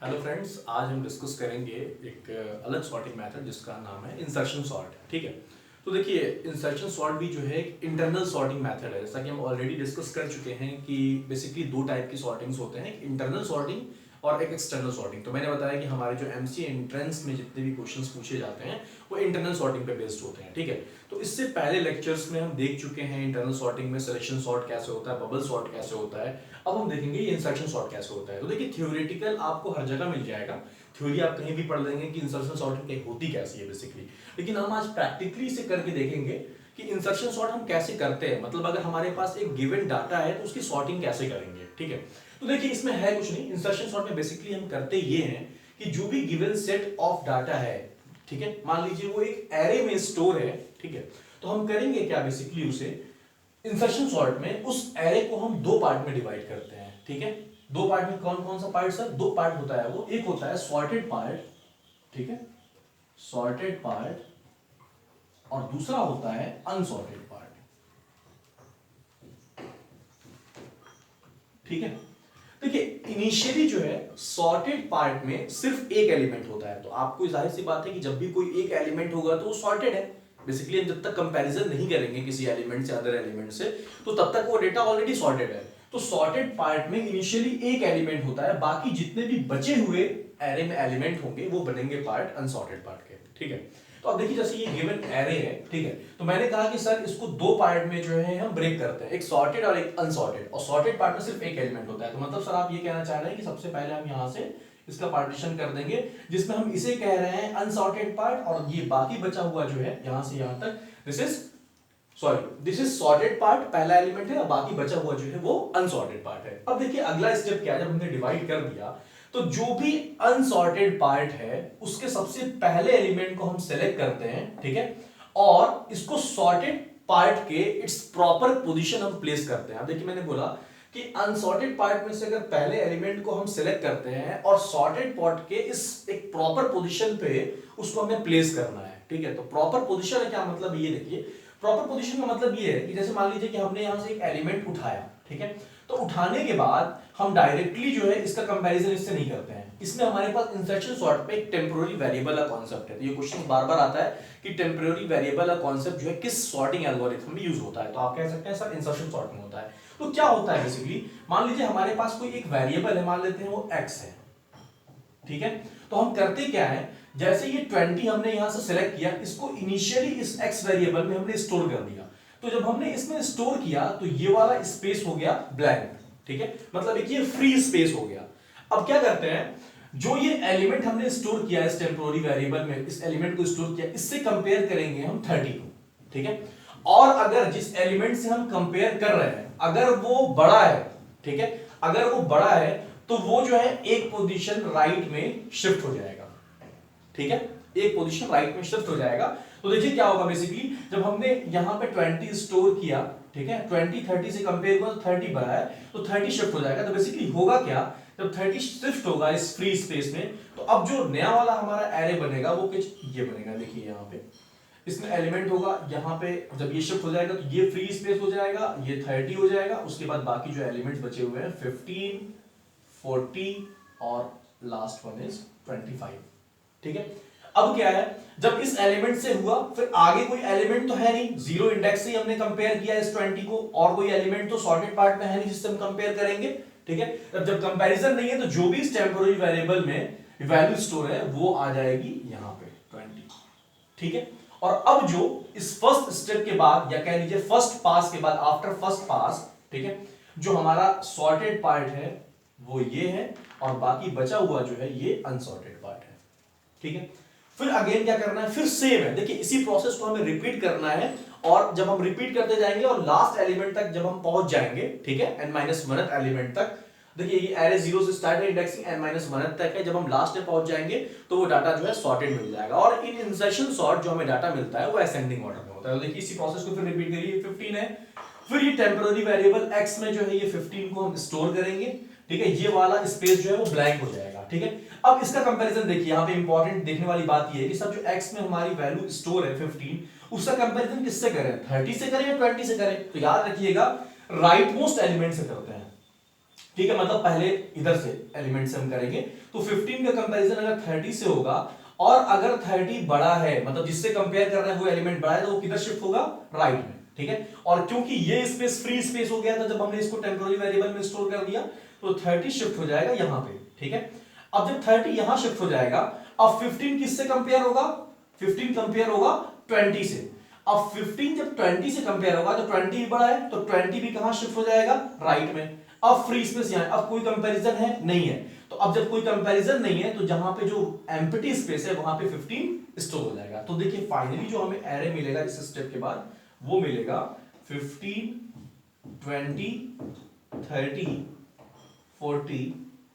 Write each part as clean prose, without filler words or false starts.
Hello friends, आज हम discuss करेंगे एक अलग सॉर्टिंग मेथड जिसका नाम है इंसर्शन सॉर्ट। ठीक है, तो देखिए इंसर्शन सॉर्ट भी जो है एक इंटरनल सॉर्टिंग मेथड है। जैसा कि हम ऑलरेडी डिस्कस कर चुके हैं कि बेसिकली दो टाइप की सॉर्टिंग्स होते हैं, एक इंटरनल सॉर्टिंग और एक एक्सटर्नल सॉर्टिंग। तो मैंने बताया कि हमारे जो एमसीए एंट्रेंस में जितने भी क्वेश्चंस पूछे जाते हैं वो इंटरनल सॉर्टिंग पे बेस्ड होते हैं। ठीक है, तो इससे पहले लेक्चर्स में हम देख चुके हैं इंटरनल सॉर्टिंग में सिलेक्शन सॉर्ट कैसे होता है, बबल सॉर्ट कैसे होता है। अब हम देखेंगे ये इंसर्शन सॉर्ट कैसे होता है। तो देखिए थ्योरेटिकल आपको हर जगह मिल जाएगा, थ्योरी आप कहीं भी पढ़ लेंगे कि इंसर्शन सॉर्टिंग होती कैसी है बेसिकली। लेकिन हम आज प्रैक्टिकली से करके देखेंगे कि इंसर्शन सॉर्ट हम कैसे करते हैं, मतलब अगर हमारे पास एक गिवन डाटा है तो उसकी सॉर्टिंग कैसे करेंगे। ठीक है, तो देखिए इसमें है कुछ नहीं। इंसर्शन सॉर्ट में बेसिकली हम करते ये हैं कि जो भी गिवन सेट ऑफ डाटा है, ठीक है, मान लीजिए वो एक एरे में स्टोर है। ठीक है, तो हम करेंगे क्या, बेसिकली उसे इंसर्शन सॉर्ट में उस एरे को हम दो पार्ट में डिवाइड करते हैं। ठीक है, दो पार्ट में कौन कौन सा पार्ट सर? दो पार्ट होता है वो, एक होता है सॉर्टेड पार्ट, ठीक है, सॉर्टेड पार्ट, और दूसरा होता है अनसॉर्टेड पार्ट। ठीक है, देखिए इनिशियली जो है सॉर्टेड पार्ट में सिर्फ एक एलिमेंट होता है, तो आपको जाहिर सी बात है कि जब भी कोई एक एलिमेंट होगा तो वो सॉर्टेड है। बेसिकली हम जब तक कंपैरिजन नहीं करेंगे किसी एलिमेंट से अदर एलिमेंट से, तो तब तक वो डेटा ऑलरेडी सॉर्टेड है। तो सॉर्टेड पार्ट में इनिशियली एक एलिमेंट होता है, बाकी जितने भी बचे हुए एरे में एलिमेंट होंगे वो बनेंगे पार्ट अनसॉर्टेड पार्ट के। ठीक है, तो अब देखिए जैसे ये गिवन एरे है, ठीक है, तो मैंने कहा कि सर इसको दो पार्ट में जो है हम ब्रेक करते हैं, एक सॉर्टेड और एक अनसॉर्टेड, और सॉर्टेड पार्ट में सिर्फ एक एलिमेंट होता है। तो मतलब सर आप ये कहना चाह रहे हैं कि सबसे पहले हम यहां से इसका पार्टीशन कर देंगे, जिसमें हम इसे कह रहे हैं अनसॉर्टेड पार्ट, और ये बाकी बचा हुआ जो है यहां से यहां तक दिस इज सॉर्टेड पार्ट, पहला एलिमेंट है, और बाकी बचा हुआ जो है वो अनसॉर्टेड पार्ट है। अब देखिए अगला स्टेप क्या है, जब हमने डिवाइड कर दिया तो जो भी अनसॉर्टेड पार्ट है उसके सबसे पहले एलिमेंट को हम सेलेक्ट करते हैं। ठीक है, और इसको सॉर्टेड पार्ट के इट्स प्रॉपर पोजीशन हम प्लेस करते हैं। अब देखिए मैंने बोला कि अनसॉर्टेड पार्ट में से अगर पहले एलिमेंट को हम सेलेक्ट करते हैं और सॉर्टेड पार्ट के इस एक प्रॉपर पोजीशन पे उसको हमें प्लेस करना है। ठीक है, तो प्रॉपर पोजीशन है क्या मतलब, ये देखिए प्रॉपर पोजीशन का मतलब ये है कि जैसे मान लीजिए कि हमने यहां से एक एलिमेंट उठाया, ठीक है, तो उठाने के बाद हम डायरेक्टली जो है इसका कंपैरिजन इससे नहीं करते हैं। इसमें हमारे पास इंसर्शन सॉर्ट पे एक टेम्पररी वेरिएबल का कांसेप्ट है। तो ये क्वेश्चन बार बार आता है कि टेम्पररी वेरिएबल का कांसेप्ट जो है किस सॉर्टिंग एल्गोरिथम में यूज होता है। तो आप कह सकते हैं सर इंसर्शन सॉर्ट में होता है। तो क्या होता है बेसिकली, मान लीजिए हमारे पास कोई एक वेरिएबल है, मान लेते हैं वो x है। ठीक है, तो हम करते क्या है, जैसे ये 20 हमने यहां से सिलेक्ट किया, इसको इनिशियली इस x वेरिएबल में हमने स्टोर कर दिया। तो जब हमने इसमें स्टोर किया तो ये वाला स्पेस हो गया ब्लैंक। ठीक है, मतलब एक ये फ्री स्पेस हो गया। अब क्या करते हैं, जो ये एलिमेंट हमने स्टोर किया इस टेम्पोररी वेरिएबल में, इस एलिमेंट को स्टोर किया, इससे कंपेयर करेंगे हम 30 को। ठीक है, और अगर जिस एलिमेंट से हम कंपेयर कर रहे हैं अगर वो बड़ा है, ठीक है, अगर वो बड़ा है तो वो जो है एक पोजीशन राइट में शिफ्ट हो जाएगा। ठीक है, एक पोजीशन राइट में शिफ्ट हो जाएगा। तो देखिए क्या होगा, बेसिकली जब हमने यहां पे 20 स्टोर किया, ठीक है, 20 30 से कंपेयर करो, 30 बड़ा है तो 30 शिफ्ट हो जाएगा। तो बेसिकली होगा क्या, जब 30 शिफ्ट होगा इस फ्री स्पेस में, तो अब जो नया वाला हमारा एरे बनेगा वो कुछ ये बनेगा। देखिए यहां पे इसमें एलिमेंट होगा, यहां पे जब ये शिफ्ट हो जाएगा तो ये फ्री स्पेस हो जाएगा, ये 30 हो जाएगा, उसके बाद बाकी जो एलिमेंट्स बचे हुए हैं 15 40 और लास्ट वन इज 25। ठीक है, अब क्या है, जब इस एलिमेंट से हुआ फिर आगे कोई एलिमेंट तो है नहीं, जीरो इंडेक्स से ही हमने कंपेयर किया इस 20 को, और कोई एलिमेंट तो सॉर्टेड पार्ट में है नहीं जिससे हम कंपेयर करेंगे। ठीक है, तब जब कंपैरिजन नहीं है तो जो भी इस टेम्पोररी वेरिएबल में वैल्यू स्टोर है वो आ जाएगी यहां पे 20। ठीक है, और अब जो इस फर्स्ट स्टेप के बाद, या कह लीजिए फर्स्ट पास के बाद, आफ्टर फर्स्ट पास, ठीक है, जो हमारा सॉर्टेड पार्ट है वो ये है, और बाकी बचा हुआ जो है ये अनसॉर्टेड पार्ट है। ठीक है, फिर अगेन क्या करना है, फिर सेम है। देखिए इसी प्रोसेस को हमें रिपीट करना है, और जब हम रिपीट करते जाएंगे और लास्ट एलिमेंट तक जब हम पहुंच जाएंगे, ठीक है, n-1th एलिमेंट तक, देखिए ये एरे 0 से स्टार्ट है, इंडेक्सिंग n-1th तक है, जब हम लास्ट में पहुंच जाएंगे तो वो डाटा जो है सॉर्टेड मिल जाएगा। और इन इंसर्शन सॉर्ट जो हमें डाटा मिलता है वो असेंडिंग ऑर्डर में होता है। तो देखिए इसी प्रोसेस को फिर रिपीट करिए। 15 है, फिर ये टेम्पररी वेरिएबल x में जो है ये 15 को हम स्टोर करेंगे। ठीक है, ये वाला स्पेस जो है वो ब्लैंक हो जाएगा। ठीक है, अब इसका कंपैरिजन देखिए, यहाँ पे इंपॉर्टेंट देखने वाली बात ये है कि सब जो x में हमारी वैल्यू स्टोर है 15, उसका कंपैरिजन किससे करें, 30 से करें या 20 से करें। तो याद रखिएगा राइट मोस्ट एलिमेंट से करते हैं। ठीक है, मतलब पहले इधर से एलिमेंट से हम करेंगे। तो 15 का कंपैरिजन अगर 30 से होगा और अगर 30 बड़ा है, मतलब जिससे कंपेयर कर रहे हैं वो एलिमेंट बड़ा है, तो वो किधर शिफ्ट होगा, राइट में। ठीक है, और क्योंकि ये स्पेस फ्री स्पेस हो गया था जब हमने इसको टेम्पोररी वेरिएबल में स्टोर कर दिया, तो 30 शिफ्ट हो जाएगा यहां पे। ठीक है, अब जब 30 यहां शिफ्ट हो जाएगा, अब 15 किससे कंपेयर होगा, 15 कंपेयर होगा 20 से। अब 15 जब 20 से कंपेयर होगा तो 20 भी बड़ा है, तो 20 भी कहां शिफ्ट हो जाएगा, राइट में। अब फ्री स्पेस यहां, अब कोई कंपैरिजन है नहीं है, तो अब जब कोई कंपैरिजन नहीं है तो जहां पे जो एम्प्टी स्पेस है वहां पे 15 स्टोर हो जाएगा। तो देखिए फाइनली जो हमें एरे मिलेगा इस स्टेप के बाद, वो मिलेगा 15, 20, 30, 40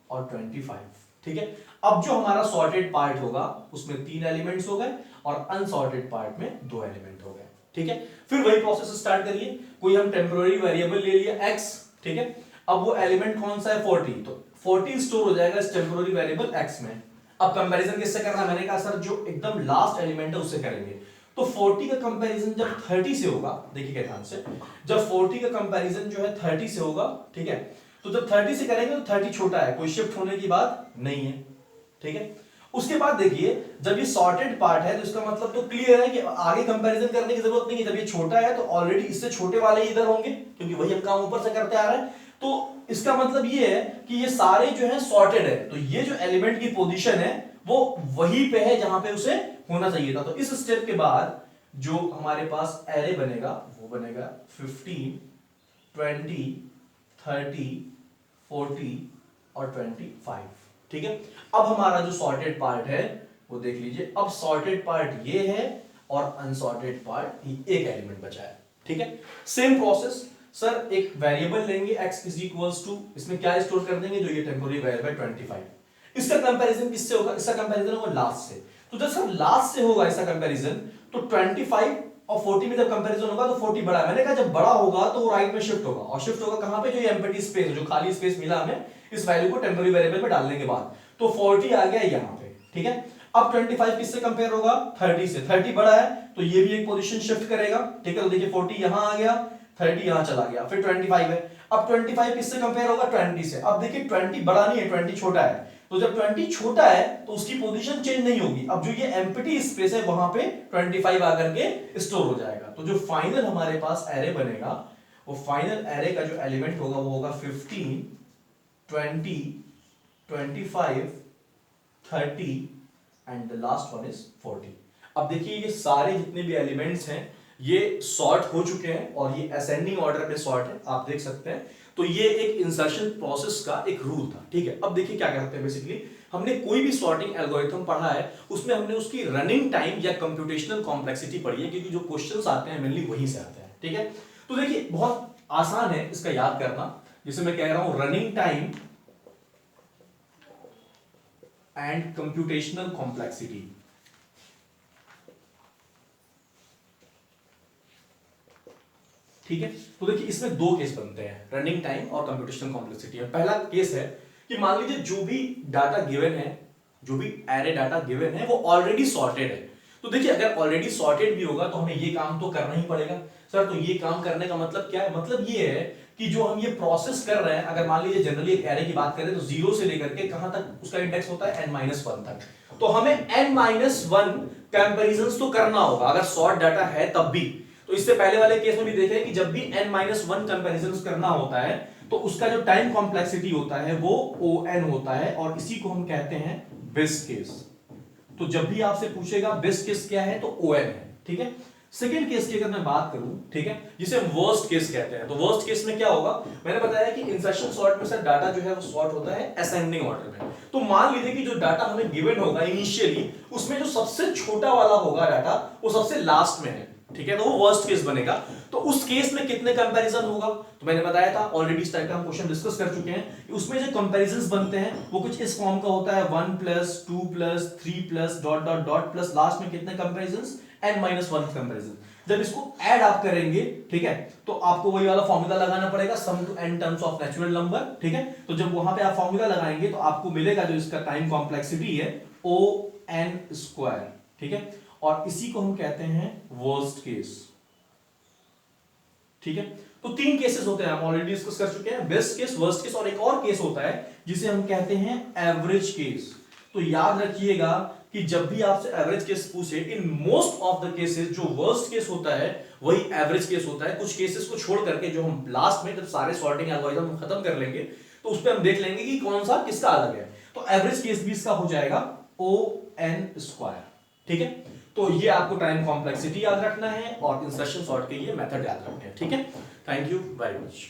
और 25। ठीक है, अब जो हमारा सॉर्टेड पार्ट होगा उसमें 3 एलिमेंट्स हो गए और अनसॉर्टेड पार्ट में 2 एलिमेंट हो गए। ठीक है, फिर वही प्रोसेस स्टार्ट करिए। कोई हम टेम्पोररी वेरिएबल ले लिया x, ठीक है, अब वो एलिमेंट कौन सा है, 40, तो 40 स्टोर हो जाएगा इस टेम्पोररी वेरिएबल x में। अब कंपैरिजन किससे करना, मैंने कहा सर जो एकदम लास्ट एलिमेंट है उससे करेंगे। तो 40 का कंपैरिजन जब 30 से होगा, देखिए ध्यान से, जब 40 का कंपैरिजन जो है 30 से होगा, ठीक है, तो जब 30 से करेंगे तो 30 छोटा है, कोई शिफ्ट होने की बात नहीं है। ठीक है, उसके बाद देखिए जब ये सॉर्टेड पार्ट है तो इसका मतलब तो क्लियर है कि आगे कंपैरिजन करने की जरूरत नहीं है। जब ये छोटा है तो ऑलरेडी इससे छोटे वाले इधर होंगे, क्योंकि वही हम काम ऊपर से करते आ रहे हैं। तो इसका मतलब ये है कि ये सारे जो है सॉर्टेड है, तो ये जो एलिमेंट की पोजीशन है वो वहीं पे है जहां पे उसे होना चाहिए था। तो इस स्टेप के बाद जो हमारे पास एरे बनेगा वो बनेगा 15, 20, 30, 40 और 25। ठीक है, अब हमारा जो सॉर्टेड पार्ट है वो देख लीजिए। अब सॉर्टेड पार्ट ये है और अनसॉर्टेड पार्ट एक एलिमेंट बचा है। ठीक है, सेम प्रोसेस सर, एक वेरिएबल लेंगे x इज इक्वल्स टू, इसमें क्या स्टोर कर देंगे, जो ये टेम्पोररी वेरिएबल 25। इसका कंपैरिजन किससे होगा, इसका कंपैरिजन होगा लास्ट से। तो जब सर लास्ट से होगा इसका कंपैरिजन, तो 25 और 40 में जब कंपैरिजन होगा तो 40 बड़ा है। मैंने कहा जब बड़ा होगा तो वो राइट में शिफ्ट होगा, और शिफ्ट होगा कहां पे, जो ये एम्प्टी स्पेस है, जो खाली स्पेस मिला हमें इस वैल्यू को टेम्पोररी वेरिएबल में डालने के बाद, तो 40 आ गया यहां पे। ठीक है, अब 25 किससे कंपेयर होगा, 30 से। 30 बड़ा है तो ये भी एक पोजीशन शिफ्ट करेगा। ठीक है, तो देखिए 40 यहां आ गया, 30 यहां चला गया, फिर 25 है। अब 25 किससे कंपेयर होगा, 20 से। अब देखिए 20 बड़ा नहीं है, 20 छोटा है, तो जब 20 छोटा है तो उसकी पोजीशन चेंज नहीं होगी। अब जो ये एम्प्टी स्पेस है वहां पे 25 आकर के स्टोर हो जाएगा। तो जो फाइनल हमारे पास एरे बनेगा, वो फाइनल एरे का जो एलिमेंट होगा वो होगा 15, 20, 25, 30 and the last one is 40। अब देखिए ये सारे जितने भी एलिमेंट्स हैं ये सॉर्ट हो चुके हैं और ये असेंडिंग ऑर्डर में सॉर्ट है, आप देख सकते हैं। तो ये एक इंसर्शन प्रोसेस का एक रूल था। ठीक है, अब देखिए क्या करते हैं, बेसिकली हमने कोई भी सॉर्टिंग एल्गोरिथम पढ़ा है उसमें हमने उसकी रनिंग टाइम या कंप्यूटेशनल कॉम्प्लेक्सिटी पढ़ी है, क्योंकि जो क्वेश्चंस आते हैं मेनली वहीं से आते हैं। ठीक है, तो देखिए बहुत आसान है इसका याद करना, जिसे मैं कह रहा हूं running time and computational complexity. ठीक है, तो देखिए इसमें दो केस बनते हैं, रनिंग टाइम और कंप्यूटेशनल कॉम्प्लेक्सिटी। पहला केस है कि मान लीजिए जो भी डाटा गिवन है, जो भी एरे डाटा गिवन है वो ऑलरेडी सॉर्टेड है। तो देखिए अगर ऑलरेडी सॉर्टेड भी होगा तो हमें ये काम तो करना ही पड़ेगा। सर तो ये काम करने का मतलब क्या है, मतलब ये है कि जो हम ये प्रोसेस कर रहे हैं, अगर मान लीजिए जनरली एक एरे की बात करें तो 0 से लेकर के कहां तक उसका इंडेक्स होता है, n-1 तक। तो हमें n-1 कंपैरिजंस तो करना होगा अगर सॉर्ट डाटा है तब भी। तो इससे पहले वाले केस में भी देखें कि जब भी n-1 कंपैरिजंस करना होता है तो उसका जो टाइम कॉम्प्लेक्सिटी होता है वो O(n) होता है, और इसी को हम कहते हैं बेस्ट केस। तो जब भी आपसे पूछेगा बेस्ट केस क्या है तो O(n) है। ठीक है, सेकेंड केस की अगर मैं बात करूं, ठीक है, जिसे वर्स्ट केस कहते हैं, तो वर्स्ट केस में क्या होगा, मैंने बताया कि इंसर्शन सॉर्ट में सर डाटा जो है वो सॉर्ट होता है असेंडिंग ऑर्डर में। तो मान लीजिए कि जो डाटा हमें गिवन होगा इनिशियली, उसमें जो सबसे छोटा वाला होगा डाटा वो सबसे लास्ट में है। ठीक है, तो वो वर्स्ट केस बनेगा। तो उस केस में कितने कंपैरिजन होगा, तो मैंने बताया था ऑलरेडी, इस टाइप का हम क्वेश्चन डिस्कस कर चुके हैं कि उसमें जो कंपैरिजंस बनते हैं वो कुछ इस फॉर्म का होता है, 1 + 2 + 3 + dot dot dot plus last में कितने कंपैरिजंस, n-1 कंपैरिजन। जब इसको ऐड आप करेंगे, ठीक है, तो आपको वही वाला फॉर्मूला लगाना पड़ेगा, sum to n terms of natural number. ठीक है, तो जब वहां पे आप फॉर्मूला लगाएंगे तो आपको मिलेगा जो इसका टाइम कॉम्प्लेक्सिटी है O(n²). ठीक है, और इसी को हम कहते हैं वर्स्ट केस। ठीक है, तो 3 केसेस होते हैं, हम ऑलरेडी डिस्कस कर चुके हैं, बेस्ट केस, वर्स्ट केस और एक और केस होता है जिसे हम कहते हैं एवरेज केस। तो याद रखिएगा कि जब भी आपसे एवरेज केस पूछे, in most of the cases जो वर्स्ट केस होता है वही एवरेज केस होता है। कुछ केसेस को छोड़ करके जो हम लास्ट में जब सारे सॉर्टिंग एल्गोरिथम खत्म कर लेंगे तो उस पर हम देख लेंगे कि कौन सा किसका अलग है। तो एवरेज केस भी इसका हो जाएगा O(n²). ठीक है, तो ये आपको टाइम कॉम्प्लेक्सिटी याद रखना है और इंसर्शन सॉर्ट के ये मेथड याद रखने हैं। ठीक है, थैंक यू वेरी मच।